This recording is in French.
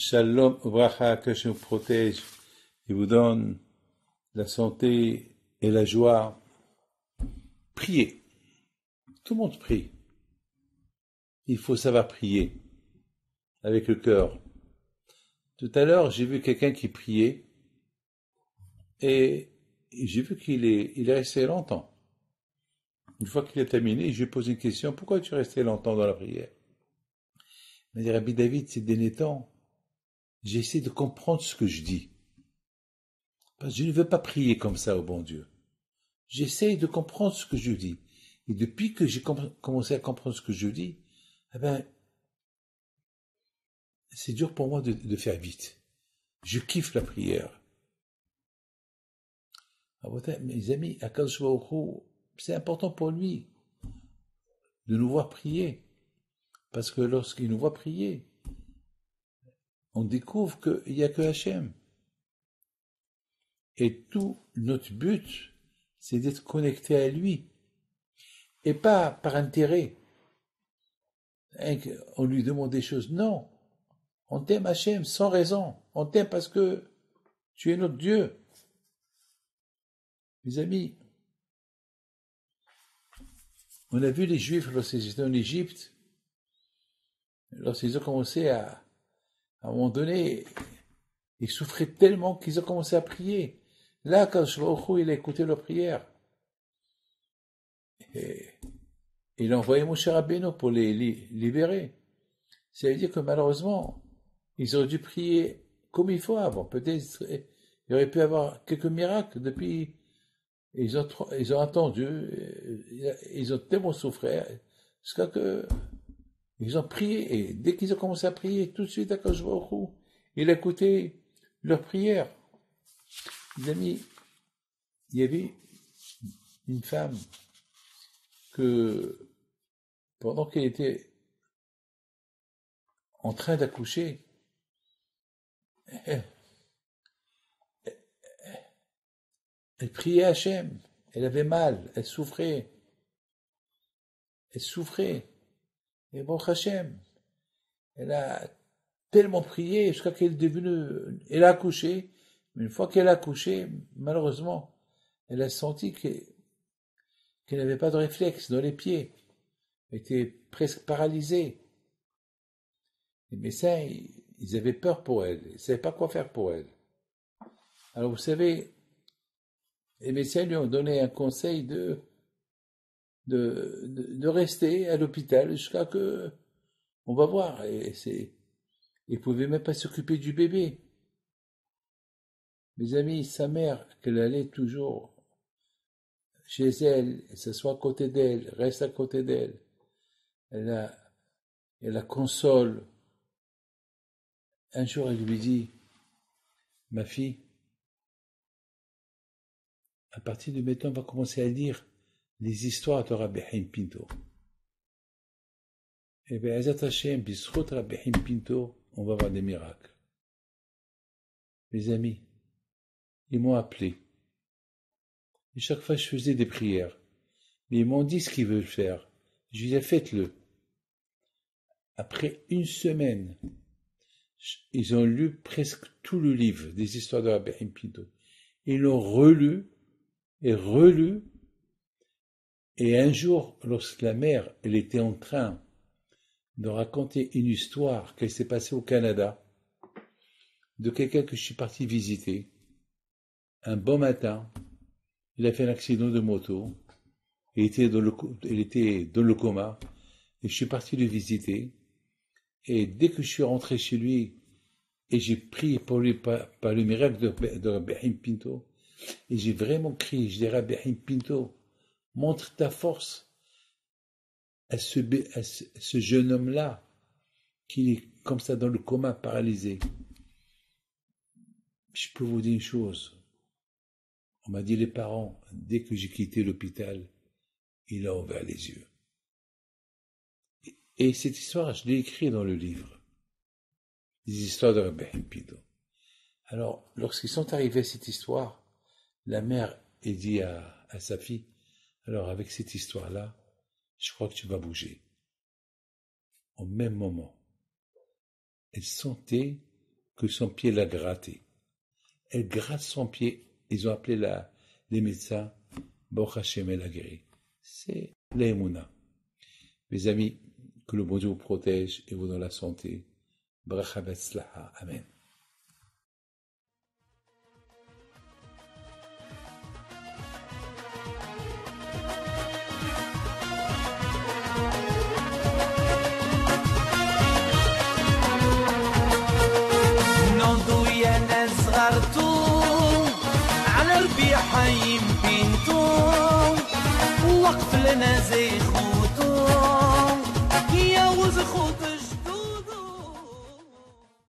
Shalom, Obracha, que je vous protège et vous donne la santé et la joie. Priez. Tout le monde prie. Il faut savoir prier avec le cœur. Tout à l'heure, j'ai vu quelqu'un qui priait et j'ai vu qu'il est resté longtemps. Une fois qu'il a terminé, je lui ai posé une question. Pourquoi tu es resté longtemps dans la prière? Il m'a dit, Rabbi David, ces derniers temps, j'essaie de comprendre ce que je dis. Parce que je ne veux pas prier comme ça au bon Dieu. J'essaie de comprendre ce que je dis. Et depuis que j'ai commencé à comprendre ce que je dis, eh ben, c'est dur pour moi de faire vite. Je kiffe la prière. Mes amis, Akadosh Baruch Hu, c'est important pour lui de nous voir prier. Parce que lorsqu'il nous voit prier, on découvre qu'il n'y a que Hachem. Et tout notre but, c'est d'être connecté à lui. Et pas par intérêt. On lui demande des choses. Non. On t'aime Hachem sans raison. On t'aime parce que tu es notre Dieu. Mes amis, on a vu les Juifs lorsqu'ils étaient en Égypte, lorsqu'ils ont commencé à un moment donné, ils souffraient tellement qu'ils ont commencé à prier. Là, quand Shlomo, il a écouté leur prière. Et il a envoyé Moshe Rabbeinu pour les libérer. Ça veut dire que malheureusement, ils auraient dû prier comme il faut avant. Peut-être il aurait pu avoir quelques miracles depuis. Ils ont attendu, ils ont tellement souffert, jusqu'à que ils ont prié. Et dès qu'ils ont commencé à prier, tout de suite, à Akadosh Baruch Hu, il a écouté leur prière. Les amis, il y avait une femme que, pendant qu'elle était en train d'accoucher, elle priait Hachem, elle avait mal, elle souffrait. Et bon Hachem, elle a tellement prié jusqu'à qu'elle est devenue, elle a accouché, mais une fois qu'elle a accouché, malheureusement, elle a senti qu'elle n'avait pas de réflexe dans les pieds, elle était presque paralysée. Les médecins, ils avaient peur pour elle, ils ne savaient pas quoi faire pour elle. Alors vous savez, les médecins lui ont donné un conseil de rester à l'hôpital jusqu'à que on va voir. Il pouvait même pas s'occuper du bébé. Mes amis, sa mère, qu'elle allait toujours chez elle, s'assoit à côté d'elle, reste à côté d'elle. Elle la console. Un jour, elle lui dit, ma fille, à partir de maintenant, on va commencer à lire les histoires de Rabbi Haim Pinto. Et bien, Ezat Hashem, Bisrout Rabbi Haim Pinto, on va voir des miracles. Mes amis, ils m'ont appelé. Et chaque fois, je faisais des prières. Mais ils m'ont dit ce qu'ils veulent faire. Je lui ai dit, faites-le. Après une semaine, ils ont lu presque tout le livre des histoires de Rabbi Haim Pinto. Ils l'ont relu et relu. Et un jour, lorsque la mère, elle était en train de raconter une histoire qui s'est passée au Canada, de quelqu'un que je suis parti visiter, un bon matin, il a fait un accident de moto, il était dans le coma, et je suis parti le visiter, et dès que je suis rentré chez lui, et j'ai prié pour lui par le miracle de Rabbi Haim Pinto, et j'ai vraiment crié, je dis Rabbi Haim Pinto, montre ta force à ce jeune homme-là, qui est comme ça dans le coma, paralysé. Je peux vous dire une chose, on m'a dit les parents, dès que j'ai quitté l'hôpital, il a ouvert les yeux. Et cette histoire, je l'ai écrite dans le livre, les histoires de Rabbi Haim Pinto. Alors, lorsqu'ils sont arrivés à cette histoire, la mère a dit à sa fille, alors avec cette histoire-là, je crois que tu vas bouger. Au même moment, elle sentait que son pied l'a gratté. Elle gratte son pied. Ils ont appelé les médecins. Baruch Hashem, elle a guéri. C'est l'Emouna. Mes amis, que le bon Dieu vous protège et vous donne la santé. Bracha Betzlaha. Amen. على ربيع حيم بنتو وقف لنا زي خو